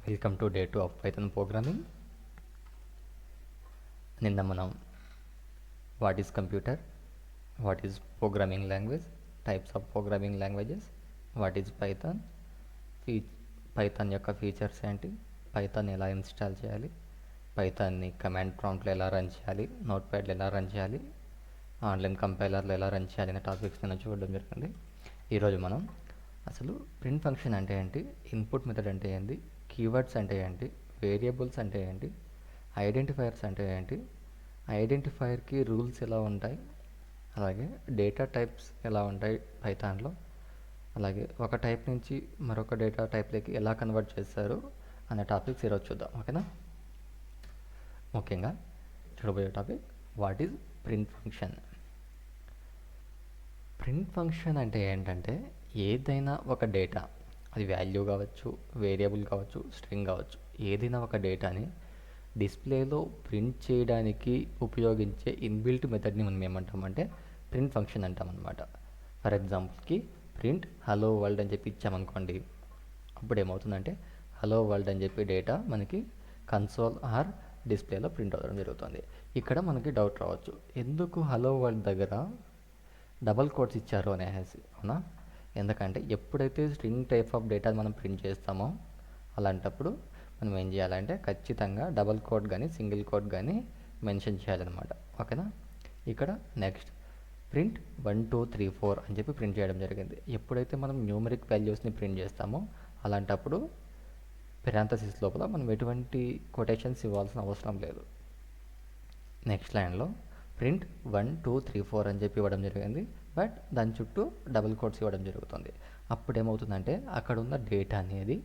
Welcome to day 2 of Python programming. నిన్న మనం what is computer, what is programming language, types of programming languages, what is Python, Python యొక్క features ఏంటి, Python ఎలా install చేయాలి, పైథాన్ని command ప్రాంప్ట్లో ఎలా run చేయాలి, note ప్యాడ్లో ఎలా రన్ చేయాలి, ఆన్లైన్ కంపైలర్లో ఎలా రన్ చేయాలి అనే టాపిక్స్ నేను చూడడం జరిగింది. ఈరోజు మనం అసలు ప్రింట్ ఫంక్షన్ అంటే ఏంటి, ఇన్పుట్ మెథడ్ అంటే ఏంటి, కీవర్డ్స్ అంటే ఏంటి, వేరియబుల్స్ అంటే ఏంటి, ఐడెంటిఫైయర్స్ అంటే ఏంటి, ఐడెంటిఫైయర్కి రూల్స్ ఎలా ఉంటాయి, అలాగే డేటా టైప్స్ ఎలా ఉంటాయి పైథాన్లో, అలాగే ఒక టైప్ నుంచి మరొక డేటా టైప్లోకి ఎలా కన్వర్ట్ చేస్తారు అనే టాపిక్స్ ఈరోజు చూద్దాం. ఓకేనా? ముఖ్యంగా చూడబోయే topic what is print function. Print function అంటే ఏంటంటే ఏదైనా ఒక డేటా, అది వాల్యూ కావచ్చు, వేరియబుల్ కావచ్చు, స్ట్రింగ్ కావచ్చు, ఏదైనా ఒక డేటాని డిస్ప్లేలో ప్రింట్ చేయడానికి ఉపయోగించే ఇన్బిల్ట్ మెథడ్ని మనం ఏమంటామంటే ప్రింట్ ఫంక్షన్ అంటాం అనమాట. ఫర్ ఎగ్జాంపుల్కి ప్రింట్ హలో వరల్డ్ అని చెప్పి ఇచ్చామనుకోండి, అప్పుడు ఏమవుతుందంటే హలో వరల్డ్ అని చెప్పి డేటా మనకి కన్సోల్ ఆర్ డిస్ప్లేలో ప్రింట్ అవ్వడం జరుగుతుంది. ఇక్కడ మనకి డౌట్ రావచ్చు, ఎందుకు హలో వరల్డ్ దగ్గర డబల్ కోట్స్ ఇచ్చారు అనేసి. అవునా? ఎందుకంటే ఎప్పుడైతే స్ట్రింగ్ టైప్ ఆఫ్ డేటా మనం ప్రింట్ చేస్తామో అలాంటప్పుడు మనం ఏం చేయాలంటే ఖచ్చితంగా డబల్ కోట్ కానీ సింగిల్ కోట్ కానీ మెన్షన్ చేయాలన్నమాట. ఓకేనా? ఇక్కడ నెక్స్ట్ ప్రింట్ 1 2 3 4 అని చెప్పి ప్రింట్ చేయడం జరిగింది. ఎప్పుడైతే మనం న్యూమరిక్ వాల్యూస్ని ప్రింట్ చేస్తామో అలాంటప్పుడు పెరాంథసిస్ లోపల మనం ఎటువంటి కొటేషన్స్ ఇవ్వాల్సిన అవసరం లేదు. నెక్స్ట్ లైన్లో ప్రింట్ 1 2 3 4 అని చెప్పి ఇవ్వడం జరిగింది, బట్ దాని చుట్టూ డబుల్ కోట్స్ ఇవ్వడం జరుగుతుంది. అప్పుడు ఏమవుతుందంటే అక్కడ ఉన్న డేటా అనేది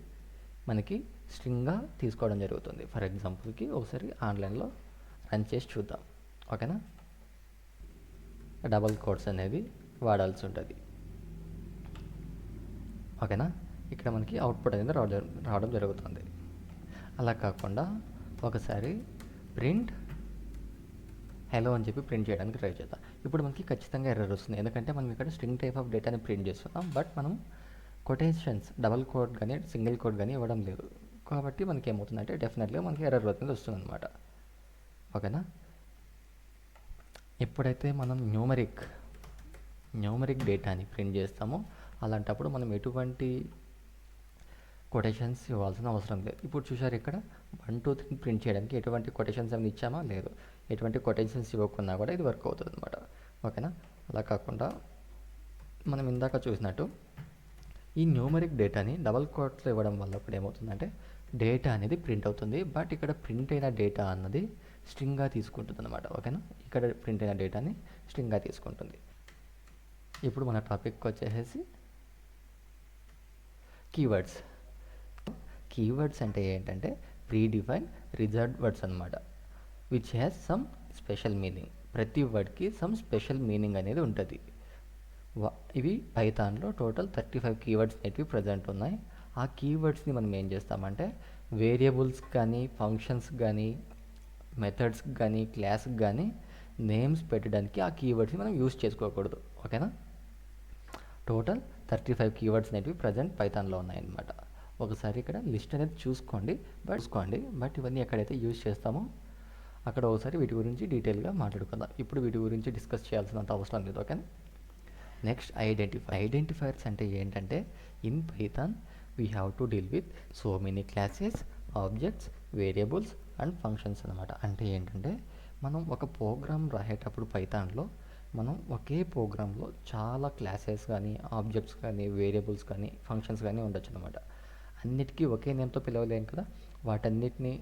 మనకి స్ట్రింగ్గా తీసుకోవడం జరుగుతుంది. ఫర్ ఎగ్జాంపుల్కి ఒకసారి ఆన్లైన్లో రన్ చేసి చూద్దాం. ఓకేనా? డబల్ కోట్స్ అనేది వాడాల్సి ఉంటుంది. ఓకేనా? ఇక్కడ మనకి అవుట్పుట్ అనేది రావడం జరుగుతుంది. అలా కాకుండా ఒకసారి ప్రింట్ హలో అని చెప్పి ప్రింట్ చేయడానికి ట్రై చేద్దాం. ఇప్పుడు మనకి ఖచ్చితంగా ఎర్రర్ వస్తుంది, ఎందుకంటే మనం ఇక్కడ స్ట్రింగ్ టైప్ ఆఫ్ డేటాని ప్రింట్ చేస్తున్నాం, బట్ మనం కొటేషన్స్ డబల్ కోడ్ కానీ సింగిల్ కోడ్ కానీ ఇవ్వడం లేదు. కాబట్టి మనకి ఏమవుతుందంటే డెఫినెట్గా మనకి ఎర్రర్ అనేది వస్తుంది అనమాట. ఓకేనా? ఎప్పుడైతే మనం న్యూమరిక్ డేటాని ప్రింట్ చేస్తామో అలాంటప్పుడు మనం ఎటువంటి కొటేషన్స్ ఇవ్వాల్సిన అవసరం లేదు. ఇప్పుడు చూసారు, ఇక్కడ 1 2 3 ప్రింట్ చేయడానికి ఎటువంటి కొటేషన్స్ ఏమైనా ఇచ్చామా? లేదు. ఎటువంటి కొటేషన్స్ ఇవ్వకున్నా కూడా ఇది వర్క్ అవుతుంది అనమాట. ఓకేనా? అలా కాకుండా మనం ఇందాక చూసినట్టు ఈ న్యూమరిక్ డేటాని డబల్ కోట్స్లో ఇవ్వడం వల్ల ఇప్పుడు ఏమవుతుందంటే డేటా అనేది ప్రింట్ అవుతుంది, బట్ ఇక్కడ ప్రింట్ అయిన డేటా అన్నది స్ట్రింగ్గా తీసుకుంటుంది అనమాట. ఓకేనా? ఇక్కడ ప్రింట్ అయిన డేటాని స్ట్రింగ్గా తీసుకుంటుంది. ఇప్పుడు మన టాపిక్ వచ్చేసి కీవర్డ్స్ అంటే ఏంటంటే ప్రీ డిఫైన్ రిజర్వ్డ్ వర్డ్స్ అనమాట, which has some special meaning. ప్రతి వర్డ్కి సమ్ స్పెషల్ మీనింగ్ అనేది ఉంటుంది. ఇవి పైథాన్లో టోటల్ 35 కీవర్డ్స్ అనేటివి ప్రజెంట్ ఉన్నాయి. ఆ కీవర్డ్స్ని మనం ఏం చేస్తామంటే వేరియబుల్స్ కానీ ఫంక్షన్స్ కానీ మెథడ్స్ కానీ క్లాస్కి కానీ నేమ్స్ పెట్టడానికి ఆ కీవర్డ్స్ని మనం యూస్ చేసుకోకూడదు. ఓకేనా? టోటల్ 35 కీవర్డ్స్ అనేటివి ప్రజెంట్ పైథాన్లో ఉన్నాయన్నమాట. ఒకసారి ఇక్కడ లిస్ట్ అనేది చూసుకోండి, బట్ ఇవన్నీ ఎక్కడైతే యూజ్ చేస్తామో అక్కడ ఒకసారి వీటి గురించి డీటెయిల్గా మాట్లాడుకుందాం. ఇప్పుడు వీటి గురించి డిస్కస్ చేయాల్సినంత అవసరం లేదు. ఓకేనా? నెక్స్ట్ ఐడెంటిఫైయర్స్ అంటే ఏంటంటే in Python we have to deal with so many classes, objects, variables and functions అనమాట. అంటే ఏంటంటే మనం ఒక ప్రోగ్రామ్ రాసేటప్పుడు పైథాన్లో మనం ఒకే ప్రోగ్రాంలో చాలా క్లాసెస్ కానీ ఆబ్జెక్ట్స్ కానీ వేరియబుల్స్ కానీ ఫంక్షన్స్ కానీ ఉండొచ్చు అనమాట. అన్నిటికీ ఒకే నేమ్తో పిలవలేం కదా, వాటన్నిటిని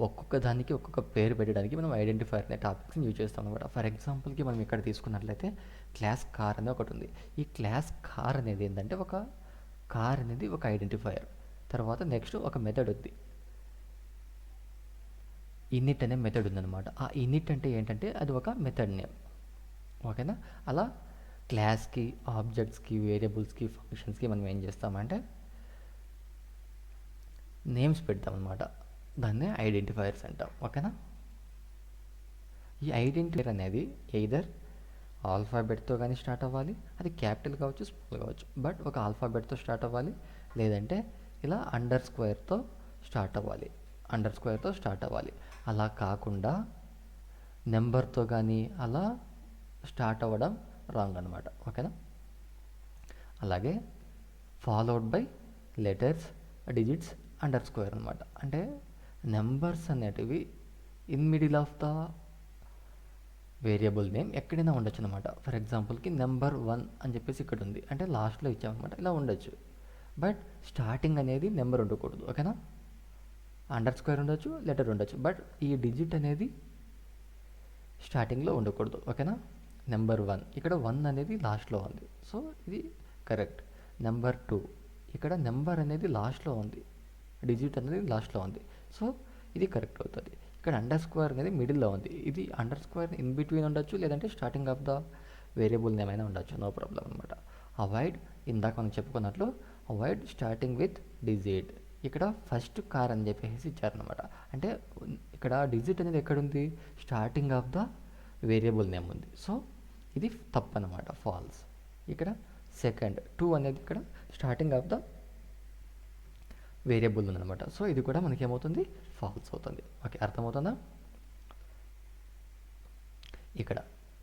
ఒక్కొక్క దానికి ఒక్కొక్క పేరు పెట్టడానికి మనం ఐడెంటిఫైయర్ అనే టాపిక్స్ని యూజ్ చేస్తాం అనమాట. ఫర్ ఎగ్జాంపుల్కి మనం ఇక్కడ తీసుకున్నట్లయితే క్లాస్ కార్ అనేది ఒకటి ఉంది. ఈ క్లాస్ కార్ అనేది ఏంటంటే కార్ అనేది ఒక ఐడెంటిఫైయర్. తర్వాత నెక్స్ట్ ఒక మెథడ్ ఉంది, ఇన్నిట్ అనే మెథడ్ ఉందన్నమాట. ఆ ఇన్నిట్ అంటే ఏంటంటే అది ఒక మెథడ్ నేమ్. ఓకేనా? అలా క్లాస్కి, ఆబ్జెక్ట్స్కి, వేరియబుల్స్కి, ఫంక్షన్స్కి మనం ఏం చేస్తామంటే నేమ్స్ పెడతామన్నమాట. దాన్నే ఐడెంటిఫైయర్స్ అంటాం. ఓకేనా? ఈ ఐడెంటిఫైయర్ అనేది ఎయిదర్ ఆల్ఫాబెట్తో కానీ స్టార్ట్ అవ్వాలి, అది క్యాపిటల్ కావచ్చు, స్మాల్ కావచ్చు, బట్ ఒక ఆల్ఫాబెట్తో స్టార్ట్ అవ్వాలి, లేదంటే ఇలా అండర్ స్క్వేర్తో స్టార్ట్ అవ్వాలి. అలా కాకుండా నెంబర్తో కానీ అలా స్టార్ట్ అవ్వడం రాంగ్ అనమాట. ఓకేనా. అలాగే followed by letters, digits, under square అనమాట. అంటే నెంబర్స్ అనేటివి in middle of the variable name ఎక్కడైనా ఉండొచ్చు అనమాట. ఫర్ ఎగ్జాంపుల్కి నెంబర్ 1 అని చెప్పేసి ఇక్కడ ఉంది, అంటే లాస్ట్లో ఇచ్చామన్నమాట, ఇలా ఉండొచ్చు. బట్ స్టార్టింగ్ అనేది నెంబర్ ఉండకూడదు. ఓకేనా. అండర్ స్క్వేర్ ఉండొచ్చు, లెటర్ ఉండొచ్చు, బట్ ఈ డిజిట్ అనేది స్టార్టింగ్లో ఉండకూడదు. ఓకేనా. నెంబర్ 1 ఇక్కడ 1 అనేది లాస్ట్లో ఉంది, సో ఇది కరెక్ట్. నెంబర్ 2 ఇక్కడ నెంబర్ అనేది లాస్ట్లో ఉంది, డిజిట్ అనేది లాస్ట్లో ఉంది, సో ఇది కరెక్ట్ అవుతుంది. ఇక్కడ అండర్ స్క్వేర్ అనేది మిడిల్లో ఉంది, ఇది అండర్ స్క్వేర్ ఇన్ బిట్వీన్ ఉండొచ్చు, లేదంటే starting of the variable name అయినా ఉండొచ్చు, నో ప్రాబ్లం అనమాట. అవాయిడ్, ఇందాక మనం చెప్పుకున్నట్లు అవాయిడ్ స్టార్టింగ్ విత్ డిజిట్. ఇక్కడ ఫస్ట్ కార్ అని చెప్పేసి ఇచ్చారనమాట. అంటే ఇక్కడ డిజిట్ అనేది ఎక్కడుంది, starting of the variable name ఉంది, సో ఇది తప్పు అనమాట, ఫాల్స్. ఇక్కడ సెకండ్ 2 అనేది ఇక్కడ స్టార్టింగ్ ఆఫ్ ద వేరియబుల్ ఉందన్నమాట, సో ఇది కూడా మనకి ఏమవుతుంది, ఫాల్స్ అవుతుంది. ఓకే, అర్థమవుతుందా. ఇక్కడ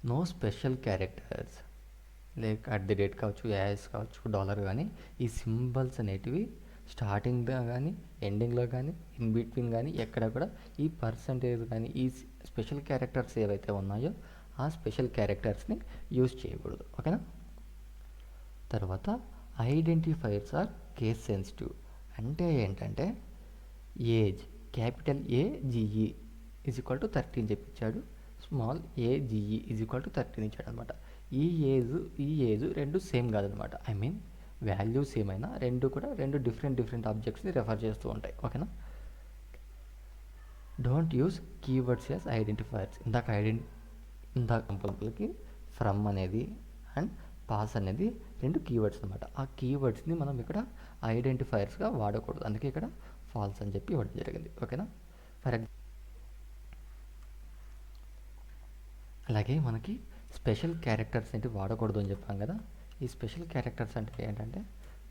no special characters like at the rate కావచ్చు, యాస్ కావచ్చు, డాలర్ కానీ ఈ సింబల్స్ అనేటివి స్టార్టింగ్లో కానీ ఎండింగ్లో కానీ ఇన్ బిట్వీన్ కానీ ఎక్కడ కూడా ఈ పర్సంటేజ్ కానీ ఈ స్పెషల్ క్యారెక్టర్స్ ఏవైతే ఉన్నాయో ఆ స్పెషల్ క్యారెక్టర్స్ని యూజ్ చేయకూడదు. ఓకేనా. తర్వాత ఐడెంటిఫైర్స్ ఆర్ కేస్ సెన్సిటివ్. అంటే ఏంటంటే age, capital AGE is equal to 13 చెప్పించాడు, small AGE is equal to 13 ఇచ్చాడు అనమాట. ఈ ఏజ్ రెండు సేమ్ కాదనమాట. ఐ మీన్ వాల్యూ సేమ్ అయినా రెండు కూడా రెండు డిఫరెంట్ ఆబ్జెక్ట్స్ని రెఫర్ చేస్తూ ఉంటాయి. ఓకేనా. Don't use keywords as identifiers. ఇందాక ఎగ్జాంపుల్కి ఫ్రమ్ అనేది అండ్ పాస్ అనేది రెండు కీవర్డ్స్ అనమాట. ఆ కీవర్డ్స్ని మనం ఇక్కడ ఐడెంటిఫైర్స్గా వాడకూడదు, అందుకే ఇక్కడ ఫాల్స్ అని చెప్పి ఇవ్వడం జరిగింది. ఓకేనా. అలాగే మనకి స్పెషల్ క్యారెక్టర్స్ ఏంటి వాడకూడదు అని చెప్పాం కదా. ఈ స్పెషల్ క్యారెక్టర్స్ అంటే ఏంటంటే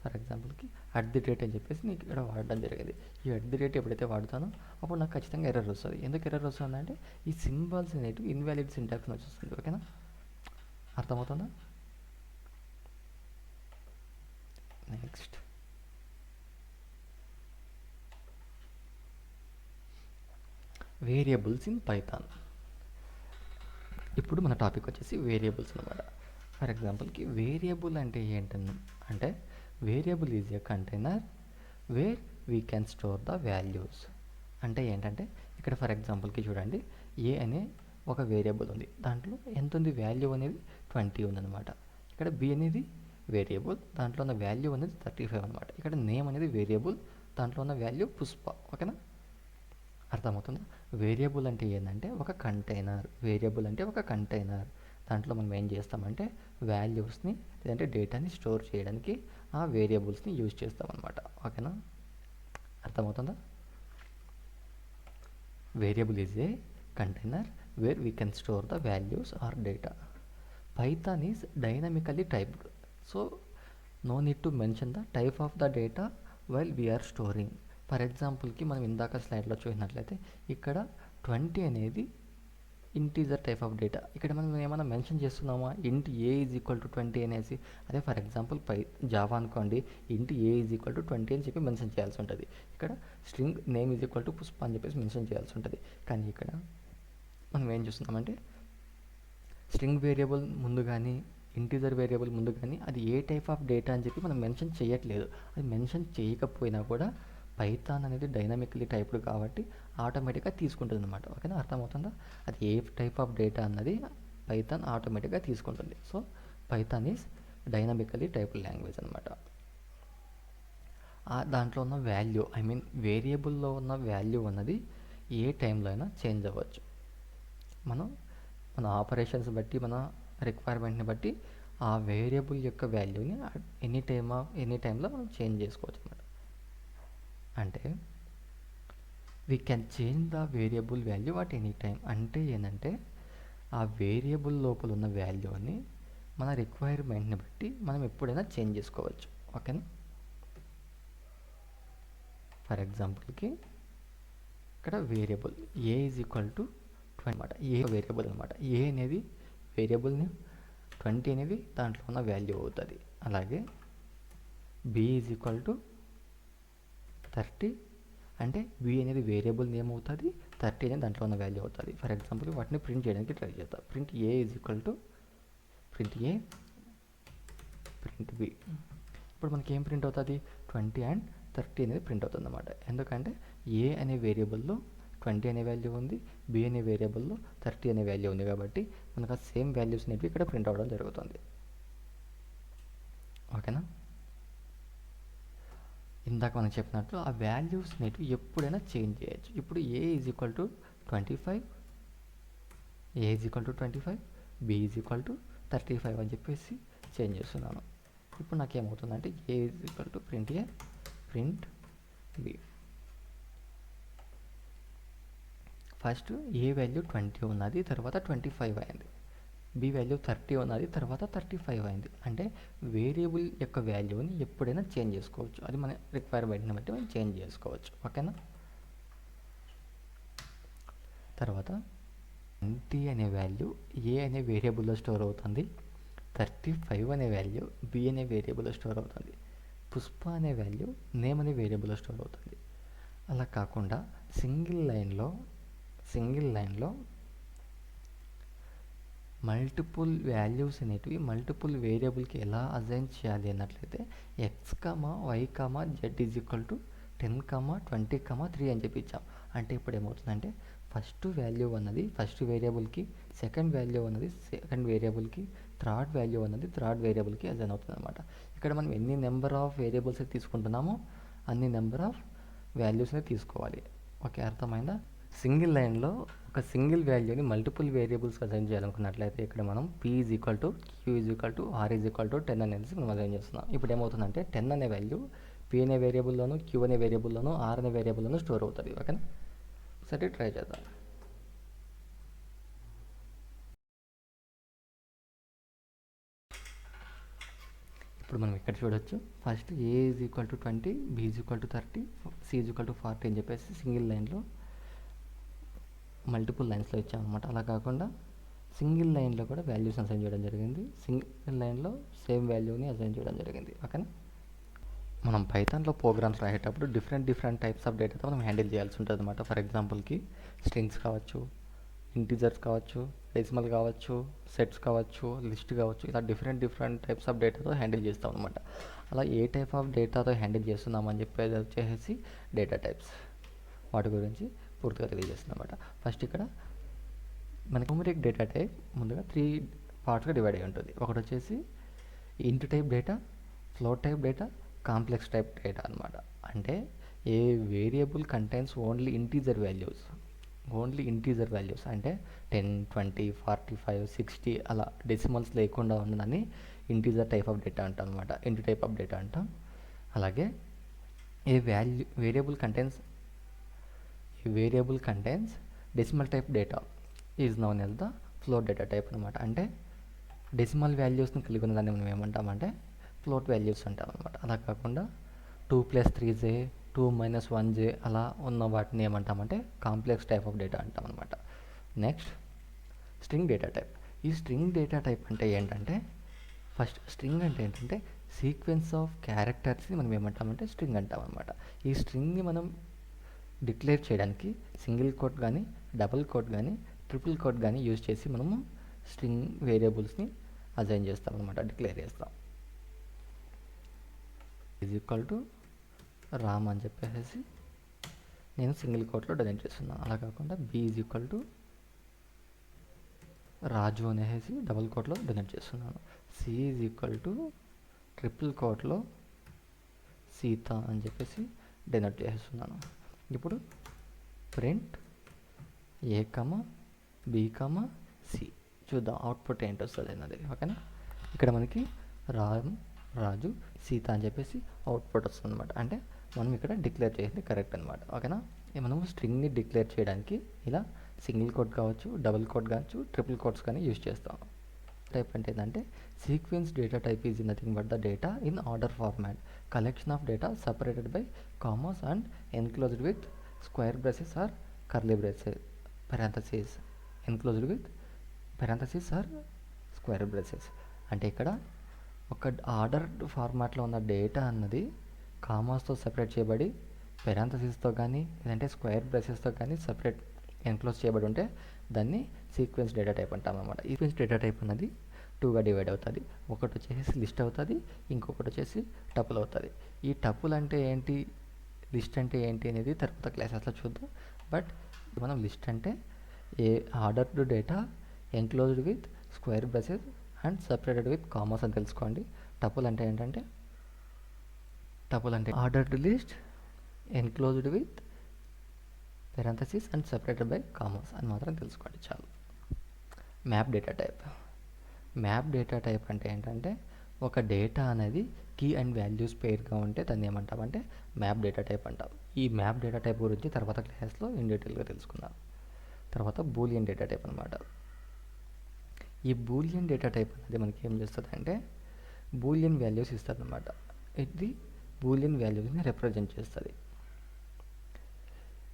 ఫర్ ఎగ్జాంపుల్కి అట్ ది రేట్ అని చెప్పేసి నీకు ఇక్కడ వాడడం జరిగింది. ఈ అట్ ది రేట్ ఎప్పుడైతే వాడతానో అప్పుడు నాకు ఖచ్చితంగా ఎర్రర్ వస్తుంది. ఎందుకు ఎర్రర్ వస్తుందంటే ఈ సింబల్స్ అనేటివి ఇన్వాలిడ్ సింటాక్స్ వచ్చేస్తుంది. ఓకేనా, అర్థమవుతుందా. Next variables in Python. ఇప్పుడు మన టాపిక్ వచ్చేసి వేరియబుల్స్ అనమాట. ఫర్ ఎగ్జాంపుల్కి వేరియబుల్ అంటే అంటే variable is a container where we can store the values. అంటే ఏంటంటే ఇక్కడ ఫర్ ఎగ్జాంపుల్కి చూడండి, ఏ అనే ఒక వేరియబుల్ ఉంది, దాంట్లో ఎంత ఉంది, వాల్యూ అనేది 20 ఉందన్నమాట. ఇక్కడ బి అనేది వేరియబుల్, దాంట్లో ఉన్న వాల్యూ అనేది 35 అనమాట. ఇక్కడ నేమ్ అనేది వేరియబుల్, దాంట్లో ఉన్న వాల్యూ పుష్ప. ఓకేనా, అర్థమవుతుందా. వేరియబుల్ అంటే ఏంటంటే ఒక కంటైనర్. వేరియబుల్ అంటే ఒక కంటైనర్, దాంట్లో మనం ఏం చేస్తామంటే వాల్యూస్ని లేదంటే డేటాని స్టోర్ చేయడానికి ఆ వేరియబుల్స్ని యూజ్ చేస్తామన్నమాట. ఓకేనా, అర్థమవుతుందా. Variable is a container where we can store the values or data. Python is dynamically typed, so no need to mention the type of the data while we're storing. For ఎగ్జాంపుల్కి మనం ఇందాక స్లైడ్లో చూసినట్లయితే ఇక్కడ 20 అనేది ఇంటీజర్ టైప్ ఆఫ్ డేటా. ఇక్కడ మనం ఏమైనా మెన్షన్ చేస్తున్నామా, ఇంట్ ఏ ఈజ్ ఈక్వల్ టు 20 అనేసి. అదే ఫర్ ఎగ్జాంపుల్ జావా అనుకోండి, ఇంట్ ఏ ఈజ్ ఈక్వల్ టు 20 అని చెప్పి మెన్షన్ చేయాల్సి ఉంటుంది. ఇక్కడ string name is equal to Pushpa అని చెప్పేసి మెన్షన్ చేయాల్సి ఉంటుంది. కానీ ఇక్కడ మనం ఏం చూస్తున్నామంటే స్ట్రింగ్ వేరియబుల్ ముందు కానీ ఇంటీజర్ వేరియబుల్ ముందు కానీ అది ఏ టైప్ ఆఫ్ డేటా అని చెప్పి మనం మెన్షన్ చేయట్లేదు. అది మెన్షన్ చేయకపోయినా కూడా పైథాన్ అనేది డైనమికలీ టైప్డ్ కాబట్టి ఆటోమేటిక్గా తీసుకుంటుంది అనమాట. ఓకేనా, అర్థమవుతుందా. అది ఏ టైప్ ఆఫ్ డేటా అన్నది పైథాన్ ఆటోమేటిక్గా తీసుకుంటుంది. So Python is dynamically typed language అనమాట. దాంట్లో ఉన్న వాల్యూ, ఐ మీన్ వేరియబుల్లో ఉన్న వాల్యూ అన్నది ఏ టైంలో అయినా చేంజ్ అవ్వచ్చు. మన ఆపరేషన్స్ బట్టి, మన రిక్వైర్మెంట్ని బట్టి ఆ వేరియబుల్ యొక్క వాల్యూని ఎనీ టైంలో మనం చేంజ్ చేసుకోవచ్చు అనమాట. అంటే we can change the variable value at any time. అంటే ఏంటంటే ఆ వేరియబుల్ లోపల ఉన్న వాల్యూని మన రిక్వైర్మెంట్ని బట్టి మనం ఎప్పుడైనా చేంజ్ చేసుకోవచ్చు. ఓకేనా, ఫర్ ఎగ్జాంపుల్కి ఇక్కడ variable A is equal to 20 అనమాట. ఏ వేరియబుల్ అనమాట. ఏ అనేది వేరియబుల్ని 20 అనేది దాంట్లో ఉన్న వాల్యూ అవుతుంది. అలాగే బి ఈజ్ ఈక్వల్ టు 30 అంటే బి అనేది వేరియబుల్ నేమ్ అవుతుంది, 30 అనేది దాంట్లో ఉన్న వాల్యూ అవుతుంది. ఫర్ ఎగ్జాంపుల్ వాటిని ప్రింట్ చేయడానికి ట్రై చేద్దాం. Print a is equal to print A print b. ఇప్పుడు మనకి ఏం ప్రింట్ అవుతుంది? 20 అండ్ 30 అనేది ప్రింట్ అవుతుంది అన్నమాట. ఎందుకంటే ఏ అనే వేరియబుల్లో 20 అనే వాల్యూ ఉంది, బి అనే వేరియబుల్లో 30 అనే వాల్యూ ఉంది, కాబట్టి మనకు ఆ సేమ్ వాల్యూస్ అనేవి ఇక్కడ ప్రింట్ అవ్వడం జరుగుతుంది. ఓకేనా? ఇందాక మనం చెప్పినట్లు ఆ వాల్యూస్ అనేవి ఎప్పుడైనా చేంజ్ చేయొచ్చు. ఇప్పుడు A is equal to 25, A is equal to 25, B is equal to 35 అని చెప్పేసి చేంజ్ చేస్తున్నాను. ఇప్పుడు నాకేమవుతుందంటే A is equal to print A print B. First A value 20 ఉన్నది, తర్వాత 25 అయింది. బి వాల్యూ 30 ఉన్నది, తర్వాత 35 అయింది. అంటే వేరియబుల్ యొక్క వాల్యూని ఎప్పుడైనా చేంజ్ చేసుకోవచ్చు. అది మన రిక్వైర్మెంట్ని బట్టి మనం చేంజ్ చేసుకోవచ్చు. ఓకేనా? తర్వాత 20 అనే వాల్యూ ఏ అనే వేరియబుల్లో స్టోర్ అవుతుంది, 35 అనే వాల్యూ బి అనే వేరియబుల్లో స్టోర్ అవుతుంది, పుష్ప అనే వాల్యూ నేమ్ అనే వేరియబుల్లో స్టోర్ అవుతుంది. అలా కాకుండా సింగిల్ లైన్లో మల్టిపుల్ వాల్యూస్ అనేటివి మల్టిపుల్ వేరియబుల్కి ఎలా అసైన్ చేయాలి అన్నట్లయితే x comma y comma z is equal to 10, 20, 3 అని చెప్పి ఇచ్చాం. అంటే ఇప్పుడు ఏమవుతుందంటే ఫస్ట్ వాల్యూ అన్నది ఫస్ట్ వేరియబుల్కి, సెకండ్ వాల్యూ అన్నది సెకండ్ వేరియబుల్కి, థర్డ్ వాల్యూ అన్నది థర్డ్ వేరియబుల్కి అసైన్ అవుతుంది అనమాట. ఇక్కడ మనం ఎన్ని నెంబర్ ఆఫ్ వేరియబుల్స్ తీసుకుంటున్నామో అన్ని నెంబర్ ఆఫ్ వాల్యూస్ని తీసుకోవాలి. ఓకే, అర్థమైందా? సింగిల్ లైన్లో ఒక సింగిల్ వాల్యూని మల్టిపుల్ వేరియబుల్స్ అసైన్ చేయాలనుకున్నట్లయితే ఇక్కడ మనం p is equal to q is equal to r is equal to 10 అనేది మనం అసైన్ చేస్తున్నాం. ఇప్పుడు ఏమవుతుందంటే 10 అనే వాల్యూ పీ అనే వేరియబుల్లోను, క్యూ అనే వేరియబుల్లోను, ఆర్ అనే వేరియబుల్లోను స్టోర్ అవుతుంది. ఓకేనా? సరే, ట్రై చేద్దాం. ఇప్పుడు మనం ఇక్కడ చూడొచ్చు. First a is equal to 20, b is equal to 30, c is equal to 40 అని చెప్పేసి సింగిల్ లైన్లో మల్టిపుల్ లైన్స్లో ఇచ్చామన్నమాట. అలా కాకుండా సింగిల్ లైన్లో కూడా వాల్యూస్ అసైన్ చేయడం జరిగింది. సింగిల్ లైన్లో సేమ్ వాల్యూని అసైన్ చేయడం జరిగింది. ఓకేనా? మనం పైథాన్లో ప్రోగ్రామ్స్ రాసేటప్పుడు డిఫరెంట్ టైప్స్ ఆఫ్ డేటాతో మనం హ్యాండిల్ చేయాల్సి ఉంటుంది అనమాట. ఫర్ ఎగ్జాంపుల్కి స్ట్రింగ్స్ కావచ్చు, ఇంటీజర్స్ కావచ్చు, డెసిమల్ కావచ్చు, సెట్స్ కావచ్చు, లిస్ట్ కావచ్చు, ఇలా డిఫరెంట్ టైప్స్ ఆఫ్ డేటాతో హ్యాండిల్ చేస్తాం అనమాట. అలా ఏ టైప్ ఆఫ్ డేటాతో హ్యాండిల్ చేస్తున్నామని చెప్పేది వచ్చేసి డేటా టైప్స్. వాటి గురించి పూర్తిగా తెలియజేస్తుంది అనమాట. ఫస్ట్ ఇక్కడ మనకి న్యూమరిక్ డేటా టైప్ ముందుగా 3 పార్ట్స్గా డివైడ్ అయి ఉంటుంది. ఒకటి వచ్చేసి int type data, float type data, complex type data అనమాట. అంటే a variable contains only integer values అంటే 10, 20, 45, 60 అలా డెసిమల్స్ లేకుండా ఉన్నదాన్ని ఇంటీజర్ టైప్ ఆఫ్ డేటా అంటాం అనమాట. ఇంట్ టైప్ ఆఫ్ డేటా అంటాం. అలాగే a variable contains decimal type data is known as the float data type అనమాట. అంటే డెసిమల్ వాల్యూస్ని కలిగి ఉన్నదాన్ని మనం ఏమంటామంటే ఫ్లోట్ వాల్యూస్ అంటాం అనమాట. అలా కాకుండా 2 + 3j, 2 - 1j అలా ఉన్న వాటిని ఏమంటామంటే కాంప్లెక్స్ టైప్ ఆఫ్ డేటా అంటాం అనమాట. Next string data type. ఈ స్ట్రింగ్ డేటా టైప్ అంటే ఏంటంటే ఫస్ట్ స్ట్రింగ్ అంటే ఏంటంటే సీక్వెన్స్ ఆఫ్ క్యారెక్టర్స్ని మనం ఏమంటామంటే స్ట్రింగ్ అంటాం అనమాట. ఈ స్ట్రింగ్ని మనం డిక్లేర్ చేయడానికి సింగిల్ కోట్ కానీ, డబుల్ కోట్ కానీ, ట్రిపుల్ కోట్ కానీ యూజ్ చేసి మనము స్ట్రింగ్ వేరియబుల్స్ని అసైన్ చేస్తాం అనమాట, డిక్లేర్ చేస్తాం. ఈజ్ ఈక్వల్ టు రామ్ అని చెప్పేసి నేను సింగిల్ కోట్లో డొనేట్ చేస్తున్నాను. అలా కాకుండా B is equal to Raju అనేసి డబుల్ కోట్లో డొనేట్ చేస్తున్నాను. C is equal to triple కోట్లో సీత అని చెప్పేసి డొనేట్ చేస్తున్నాను. ఇప్పుడు print A comma B comma C చూద్దాం అవుట్పుట్ ఏంటి వస్తుంది అన్నది. ఓకేనా? ఇక్కడ మనకి రాజు సీత అని చెప్పేసి అవుట్పుట్ వస్తుంది అనమాట. అంటే మనం ఇక్కడ డిక్లేర్ చేసింది కరెక్ట్ అనమాట. ఓకేనా? మనం స్ట్రింగ్ని డిక్లేర్ చేయడానికి ఇలా సింగిల్ కోట్ కావచ్చు, డబుల్ కోట్ కావచ్చు, ట్రిపుల్ కోట్స్ కానీ యూజ్ చేస్తాం. టైప్ అంటే ఏంటంటే sequence data type is nothing but the data in order format. collection of data separated by commas and enclosed with square braces or curly braces, parentheses, enclosed with parentheses or square braces. అంటే ఇక్కడ ఒక ordered ఫార్మాట్లో ఉన్న data అన్నది కామాస్తో separate చేయబడి పెరాంథసిస్తో కానీ లేదంటే square బ్రేసెస్తో కానీ సెపరేట్ ఎన్క్లోజ్ చేయబడి ఉంటే దాన్ని సీక్వెన్స్ డేటా టైప్ అంటాం అన్నమాట. ఈ సీక్వెన్స్ డేటా టైప్ అన్నది టూగా డివైడ్ అవుతుంది. ఒకటి వచ్చేసి లిస్ట్ అవుతుంది, ఇంకొకటి వచ్చేసి టపుల్ అవుతుంది. ఈ టపుల్ అంటే ఏంటి, లిస్ట్ అంటే ఏంటి అనేది తర్వాత క్లాసెస్లో చూద్దాం. బట్ మనం లిస్ట్ అంటే a ordered data enclosed with square braces and separated with commas అని తెలుసుకోండి. టపుల్ అంటే ఏంటంటే ordered list enclosed with parenthesis and separated by commas అని మాత్రం తెలుసుకోండి చాలు. Map data type. Map data type అంటే ఏంటంటే ఒక డేటా అనేది కీ అండ్ వాల్యూస్ పేర్గా ఉంటే దాన్ని ఏమంటామంటే మ్యాప్ డేటా టైప్ అంటాం. ఈ మ్యాప్ డేటా టైప్ గురించి తర్వాత క్లాస్లో ఇన్ డీటెయిల్గా తెలుసుకుందాం. తర్వాత బూలియన్ డేటా టైప్ అనమాట. ఈ బూలియన్ డేటా టైప్ అనేది మనకి ఏం చేస్తుంది అంటే బూలియన్ వాల్యూస్ ఇస్తుంది అనమాట. ఇది బూలియన్ వాల్యూస్ని రిప్రజెంట్ చేస్తుంది.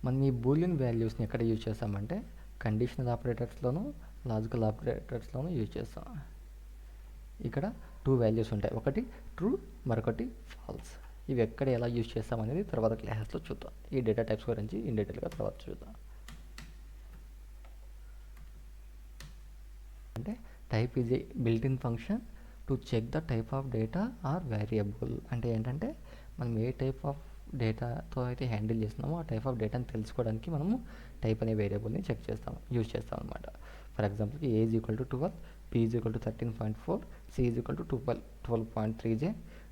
మనం ఈ బూలియన్ వాల్యూస్ని ఎక్కడ యూజ్ చేస్తామంటే కండిషనల్ ఆపరేటర్స్లోను లాజికల్ ఆపరేటర్స్లోనూ యూజ్ చేస్తాం. ఇక్కడ 2 వాల్యూస్ ఉంటాయి, ఒకటి ట్రూ మరొకటి ఫాల్స్. ఇవి ఎక్కడ ఎలా యూజ్ చేస్తాం అనేది తర్వాత క్లాసెస్లో చూద్దాం. ఈ డేటా టైప్స్ గురించి ఇన్ డీటెయిల్గా తర్వాత చూద్దాం. అంటే type is a built in function to check the type of data or variable. అంటే ఏంటంటే మనం ఏ టైప్ ఆఫ్ డేటాతో అయితే హ్యాండిల్ చేస్తున్నామో ఆ టైప్ ఆఫ్ డేటాని తెలుసుకోవడానికి మనము టైప్ అనే వేరియబుల్ని యూజ్ చేస్తాం అనమాట. ఫర్ ఎగ్జాంపుల్కి A is equal to 12, B is equal to 13.4, C is equal to 12.3J,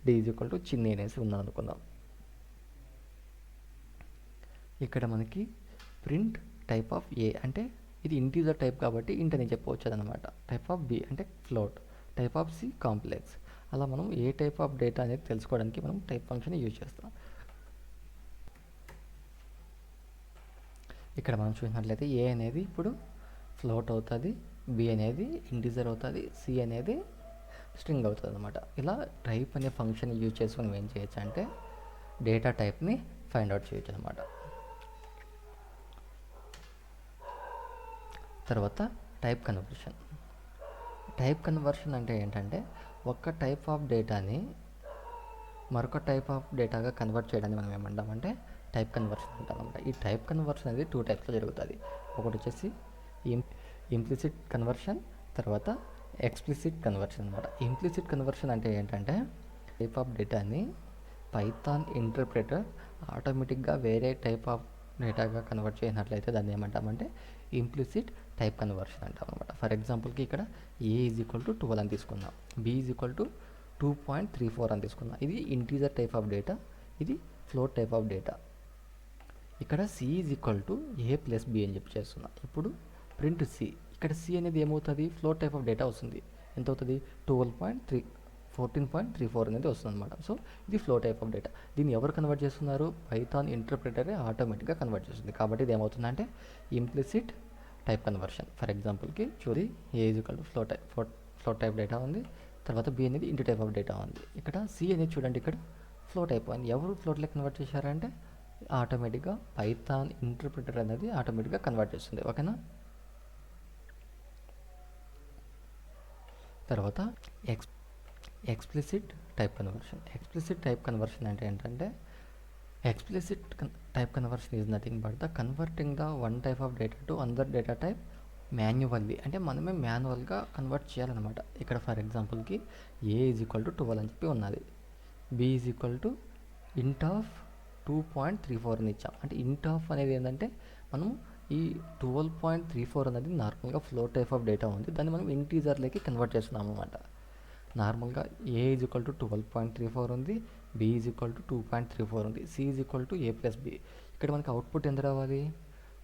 D is equal to Chinni అనేసి ఉందనుకుందాం. ఇక్కడ మనకి ప్రింట్ టైప్ ఆఫ్ ఏ అంటే ఇది ఇంటీజర్ టైప్ కాబట్టి ఇంట్ అని చెప్పవచ్చు అనమాట. టైప్ ఆఫ్ బి అంటే float, type of c complex. అలా మనం ఏ టైప్ ఆఫ్ డేటా అనేది తెలుసుకోవడానికి మనం టైప్ ఫంక్షన్ యూజ్ చేస్తాం. ఇక్కడ మనం చూసినట్లయితే ఏ అనేది ఇప్పుడు ఫ్లోట్ అవుతుంది, బి అనేది ఇంటీజర్ అవుతుంది, సి అనేది స్ట్రింగ్ అవుతుంది అనమాట. ఇలా టైప్ అనే ఫంక్షన్ యూజ్ చేసుకొని ఏం చేయొచ్చు అంటే డేటా టైప్ని ఫైండ్ అవుట్ చేయొచ్చు అనమాట. తర్వాత టైప్ కన్వర్షన్. టైప్ కన్వర్షన్ అంటే ఏంటంటే ఒక టైప్ ఆఫ్ డేటాని మరొక టైప్ ఆఫ్ డేటాగా కన్వర్ట్ చేయడాన్ని మనం ఏమంటామంటే టైప్ కన్వర్షన్ అంటాం అనమాట. ఈ టైప్ కన్వర్షన్ అనేది 2 టైప్స్లో జరుగుతుంది. ఒకటి వచ్చేసి ఇంప్లిసిట్ కన్వర్షన్, తర్వాత ఎక్స్ప్లిసిట్ కన్వర్షన్ అనమాట. ఇంప్లిసిట్ కన్వర్షన్ అంటే ఏంటంటే టైప్ ఆఫ్ డేటాని పైథాన్ ఇంటర్ప్రెటర్ ఆటోమేటిక్గా వేరే టైప్ ఆఫ్ డేటాగా కన్వర్ట్ చేసినట్లయితే దాన్ని ఏమంటామంటే ఇంప్లిసిట్ టైప్ కన్వర్షన్ అంటాం అనమాట. ఫర్ ఎగ్జాంపుల్కి ఇక్కడ ఏ ఈజ్ ఈక్వల్ టు 12 అని తీసుకుందాం, బి ఈజ్ ఈక్వల్ టు 2.34 అని తీసుకుందాం. ఇది ఇంటీజర్ టైప్ ఆఫ్ డేటా, ఇది ఫ్లోట్ టైప్ ఆఫ్ డేటా. ఇక్కడ c is equal to a plus b అని చెప్పి చేస్తున్నాం. ఇప్పుడు ప్రింట్ సి. ఇక్కడ సి అనేది ఏమవుతుంది, ఫ్లోట్ టైప్ ఆఫ్ డేటా వస్తుంది. ఎంత అవుతుంది, 14.34 అనేది వస్తుంది అనమాట. సో ఇది ఫ్లో టైప్ ఆఫ్ డేటా. దీన్ని ఎవరు కన్వర్ట్ చేస్తున్నారు, పైథాన్ ఇంటర్ప్రిటరే ఆటోమేటిక్గా కన్వర్ట్ చేస్తుంది. కాబట్టి ఇది ఏమవుతుందంటే ఇంప్లిసిట్ టైప్ కన్వర్షన్. ఫర్ ఎగ్జాంపుల్కి చూడి A is equal to float type data ఉంది, తర్వాత బి అనేది ఇంటి టైప్ ఆఫ్ డేటా ఉంది. ఇక్కడ సి అనేది చూడండి ఇక్కడ ఫ్లో టైప్ అని ఎవరు ఫ్లోట్లో కన్వర్ట్ చేశారంటే ఆటోమేటిక్గా పైథాన్ ఇంటర్ప్రిటర్ అనేది ఆటోమేటిక్గా కన్వర్ట్ చేస్తుంది. ఓకేనా. తర్వాత explicit type conversion. Explicit type conversion అంటే ఏంటంటే explicit type conversion is nothing but the converting the one type of data to another data type manually. అంటే మనమే మాన్యువల్గా కన్వర్ట్ చేయాలన్నమాట. ఇక్కడ ఫర్ ఎగ్జాంపుల్కి ఏ ఈజ్ ఈక్వల్ టు 12 అని చెప్పి ఉన్నది, b is equal to int of 2.34 అని ఇచ్చాం. అంటే ఇంట్ ఆఫ్ అనేది ఏంటంటే మనం ఈ 12.34 అనేది నార్మల్గా ఫ్లో టైప్ ఆఫ్ డేటా ఉంది, దాన్ని మనం ఇంటీజర్లోకి కన్వర్ట్ చేస్తున్నాం అన్నమాట. నార్మల్గా ఏ ఈజ్ ఈక్వల్ టు 12.34 ఉంది, బి ఈజ్ ఈక్వల్ టు 2.34 ఉంది, c is equal to a plus b. ఇక్కడ మనకి అవుట్పుట్ ఎంత రావాలి,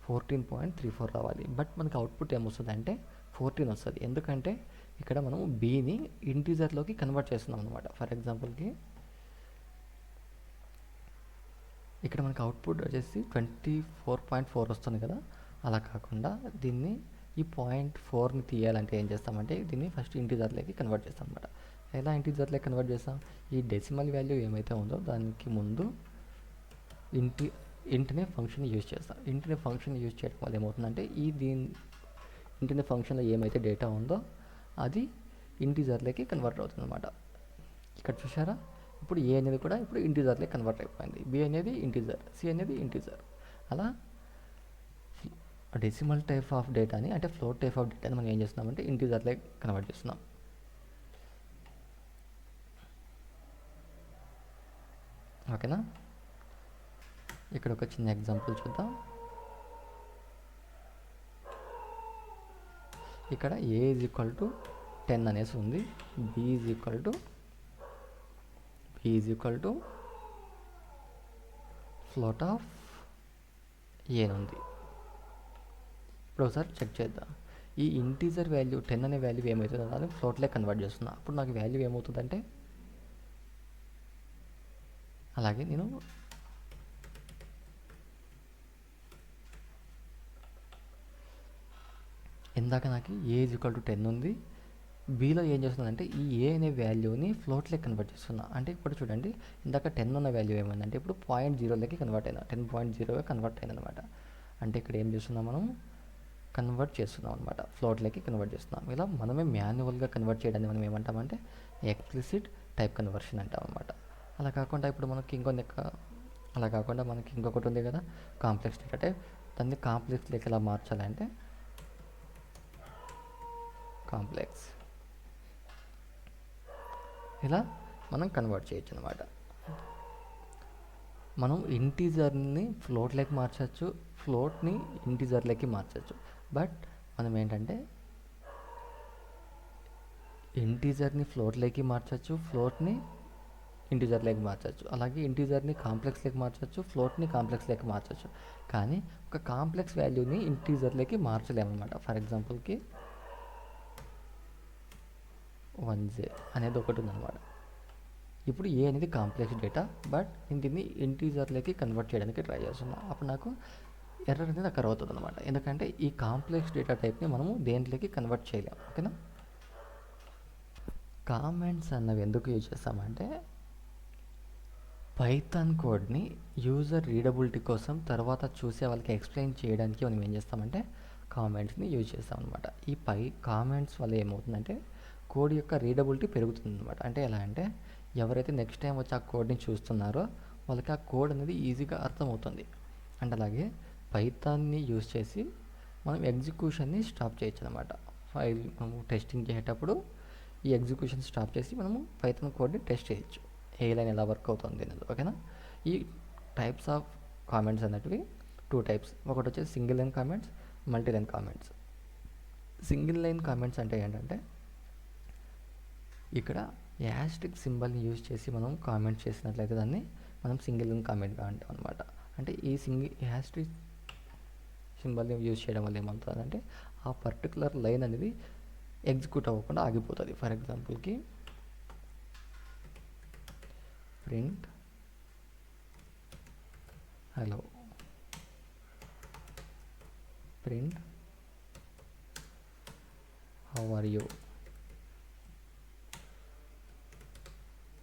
14.34 రావాలి. బట్ మనకి అవుట్పుట్ ఏమొస్తుంది అంటే 14 వస్తుంది. ఎందుకంటే ఇక్కడ మనం బీని ఇంటీజర్లోకి కన్వర్ట్ చేస్తున్నాం అనమాట. ఫర్ ఎగ్జాంపుల్కి ఇక్కడ మనకి అవుట్పుట్ వచ్చేసి 24.4 వస్తుంది కదా, అలా కాకుండా దీన్ని ఈ 0.4ని తీయాలంటే ఏం చేస్తామంటే దీన్ని ఫస్ట్ ఇంటీజర్లోకి కన్వర్ట్ చేస్తాం అనమాట. ఎలా ఇంటీజర్లోకి కన్వర్ట్ చేస్తాం? ఈ డెసిమల్ వాల్యూ ఏమైతే ఉందో దానికి ముందు ఇంటినే ఫంక్షన్ యూజ్ చేస్తాం. ఇంటినే ఫంక్షన్ యూజ్ చేయడం వల్ల ఏమవుతుందంటే ఇంటినే ఫంక్షన్లో ఏమైతే డేటా ఉందో అది ఇంటీజర్లోకి కన్వర్ట్ అవుతుంది అనమాట. ఇక్కడ చూసారా, ఇప్పుడు ఏ అనేది కూడా ఇప్పుడు ఇంటీజర్లోకి కన్వర్ట్ అయిపోయింది. బి అనేది ఇంటీజర్, సి అనేది ఇంటీజర్. అలా డెసిమల్ టైప్ ఆఫ్ డేటాని అంటే ఫ్లోట్ టైప్ ఆఫ్ డేటాని మనం ఏం చేస్తున్నామంటే ఇంటీజర్లోకి కన్వర్ట్ చేస్తున్నాం. ఓకేనా? ఇక్కడ ఒక చిన్న ఎగ్జాంపుల్ చూద్దాం. ఇక్కడ ఏ ఈజ్ ఈక్వల్ టు 10 అనేసి ఉంది, B is equal to float of A ఉంది. ఇప్పుడు ఒకసారి చెక్ చేద్దాం. ఈ ఇంటీజర్ వాల్యూ 10 అనే వాల్యూ ఏమవుతుందో దాన్ని ఫ్లోట్లోకి కన్వర్ట్ చేస్తున్నా. అప్పుడు నాకు వాల్యూ ఏమవుతుందంటే, అలాగే నేను ఇందాక నాకు ఏ ఈజ్ ఈక్వల్ టు 10 ఉంది, బీలో ఏం చేస్తుందంటే ఈ ఏ అనే వాల్యూని ఫ్లోట్లోకి కన్వర్ట్ చేస్తున్నా. అంటే ఇప్పుడు చూడండి, ఇందాక 10 ఉన్న వాల్యూ ఏమైందంటే ఇప్పుడు 0.0లోకి కన్వర్ట్ అయింది, 10.0గా కన్వర్ట్ అయింది అనమాట. అంటే ఇక్కడ ఏం చేస్తున్నాం, మనం కన్వర్ట్ చేస్తున్నాం అనమాట, ఫ్లోట్లోకి కన్వర్ట్ చేస్తున్నాం. ఇలా మనమే మాన్యువల్గా కన్వర్ట్ చేయడాన్ని మనం ఏమంటామంటే ఎక్స్ప్లిసిట్ టైప్ కన్వర్షన్ అంటాం అనమాట. అలా కాకుండా ఇప్పుడు మనకి ఇంకొకటి ఉంది కదా, కాంప్లెక్స్ డేటా టైప్. దాన్ని కాంప్లెక్స్లోకి ఎలా మార్చాలంటే కాంప్లెక్స్, ఇలా మనం కన్వర్ట్ చేయొచ్చు అనమాట. మనం ఇంటీజర్ని ఫ్లోట్లోకి మార్చచ్చు, ఫ్లోట్ని ఇంటీజర్లోకి మార్చచ్చు. బట్ మనం ఏంటంటే ఇంటీజర్ని ఫ్లోట్లోకి మార్చచ్చు, ఫ్లోట్ని ఇంటీజర్లోకి మార్చచ్చు. అలాగే ఇంటీజర్ని కాంప్లెక్స్లోకి మార్చచ్చు, ఫ్లోట్ని కాంప్లెక్స్లోకి మార్చచ్చు. కానీ ఒక కాంప్లెక్స్ వాల్యూని ఇంటీజర్లోకి మార్చలేమన్నమాట. ఫర్ ఎగ్జాంపుల్కి 1J అనేది ఒకటి ఉందన్నమాట. ఇప్పుడు ఏ అనేది కాంప్లెక్స్ డేటా, బట్ నేను దీన్ని ఇంటీజర్లోకి కన్వర్ట్ చేయడానికి ట్రై చేస్తున్నా. అప్పుడు నాకు ఎర్రర్ అనేది అక్కడ అవుతుంది అనమాట. ఎందుకంటే ఈ కాంప్లెక్స్ డేటా టైప్ని మనము దేంట్లోకి కన్వర్ట్ చేయలేము. ఓకేనా? కామెంట్స్ అన్నవి ఎందుకు యూజ్ చేస్తామంటే పైథాన్ కోడ్ని యూజర్ రీడబిలిటీ కోసం తర్వాత చూసే వాళ్ళకి ఎక్స్ప్లెయిన్ చేయడానికి మనం ఏం చేస్తామంటే కామెంట్స్ని యూజ్ చేస్తాం అనమాట. ఈ కామెంట్స్ వల్ల ఏమవుతుందంటే కోడ్ యొక్క రీడబిలిటీ పెరుగుతుంది అనమాట. అంటే ఎలా అంటే ఎవరైతే నెక్స్ట్ టైం వచ్చి ఆ కోడ్ని చూస్తున్నారో వాళ్ళకి ఆ కోడ్ అనేది ఈజీగా అర్థమవుతుంది. అండ్ అలాగే పైథాన్ని యూజ్ చేసి మనం ఎగ్జిక్యూషన్ని స్టాప్ చేయొచ్చు అనమాట. ఫైల్ మనము టెస్టింగ్ చేసేటప్పుడు ఈ ఎగ్జిక్యూషన్ స్టాప్ చేసి మనము పైథాన్ కోడ్ని టెస్ట్ చేయొచ్చు, ఏ లైన్ ఎలా వర్క్ అవుతుంది అనేది. ఓకేనా? ఈ టైప్స్ ఆఫ్ కామెంట్స్ అనేటివి 2 టైప్స్. ఒకటి వచ్చేసి single line comments, multi line comments. Single line comments అంటే ఏంటంటే ఇక్కడ యాస్టిక్ సింబల్ని యూజ్ చేసి మనం కామెంట్ చేసినట్లయితే దాన్ని మనం సింగిల్ లైన్ కామెంట్గా అంటాం అనమాట. అంటే ఈ యాస్టిక్ సింబల్ని యూజ్ చేయడం వల్ల ఏమవుతుందంటే ఆ పర్టికులర్ లైన్ అనేది ఎగ్జిక్యూట్ అవ్వకుండా ఆగిపోతుంది. ఫర్ ఎగ్జాంపుల్కి print hello, print how are you,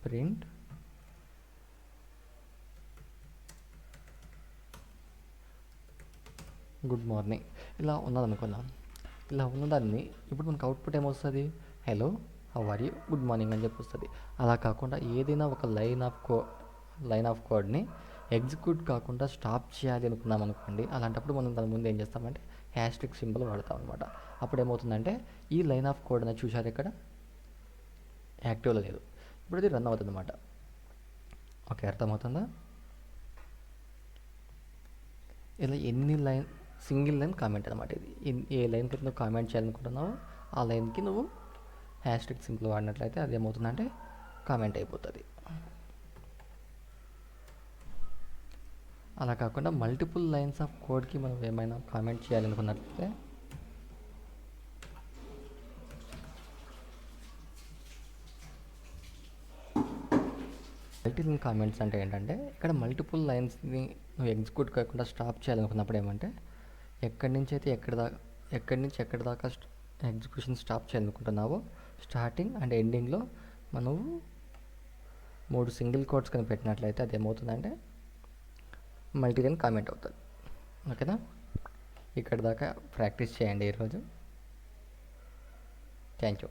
print good morning. ఇలా ఉన్నదనుకున్నాం. ఇలా ఉన్నదాన్ని ఇప్పుడు మనకు అవుట్పుట్ ఏమొస్తుంది, hello, how are you, good morning అని చెప్పి వస్తుంది. అలా కాకుండా ఏదైనా ఒక లైన్ ఆఫ్ కోడ్ని ఎగ్జిక్యూట్ కాకుండా స్టాప్ చేయాలి అనుకున్నాం అనుకోండి, అలాంటప్పుడు మనం దాని ముందు ఏం చేస్తామంటే హ్యాష్ట్రిక్ సింబల్ వాడతాం అనమాట. అప్పుడు ఏమవుతుందంటే ఈ లైన్ ఆఫ్ కోడ్ అనేది చూసారు ఇక్కడ యాక్టివ్లో లేదు, ఇప్పుడు ఇది రన్ అవుతుంది అనమాట. ఓకే, అర్థమవుతుందా? ఇలా సింగిల్ లైన్ కామెంట్ అనమాట. ఇది ఏ లైన్కి నువ్వు కామెంట్ చేయాలనుకుంటున్నావో ఆ లైన్కి నువ్వు హ్యాష్ట్రిక్ సింబల్ వాడినట్లయితే అది ఏమవుతుందంటే కామెంట్ అయిపోతుంది. అలా కాకుండా మల్టిపుల్ లైన్స్ ఆఫ్ కోడ్కి మనం ఏమైనా కామెంట్ చేయాలనుకున్నట్లయితే మల్టీ లైన్ కామెంట్స్ అంటే ఏంటంటే ఇక్కడ మల్టిపుల్ లైన్స్ని నువ్వు ఎగ్జిక్యూట్ కాకుండా స్టాప్ చేయాలనుకున్నప్పుడు ఏమంటే ఎక్కడి నుంచి ఎక్కడి దాకా ఎగ్జిక్యూషన్ స్టాప్ చేయాలనుకుంటున్నావో స్టార్టింగ్ అండ్ ఎండింగ్లో మనం 3 సింగిల్ కోట్స్ కనుక పెట్టినట్లయితే అది ఏమవుతుందంటే మల్టీలైన్ కామెంట్ అవుతుంది. ఓకేనా? ఇక్కడ దాకా ప్రాక్టీస్ చేయండి ఈరోజు. Thank you.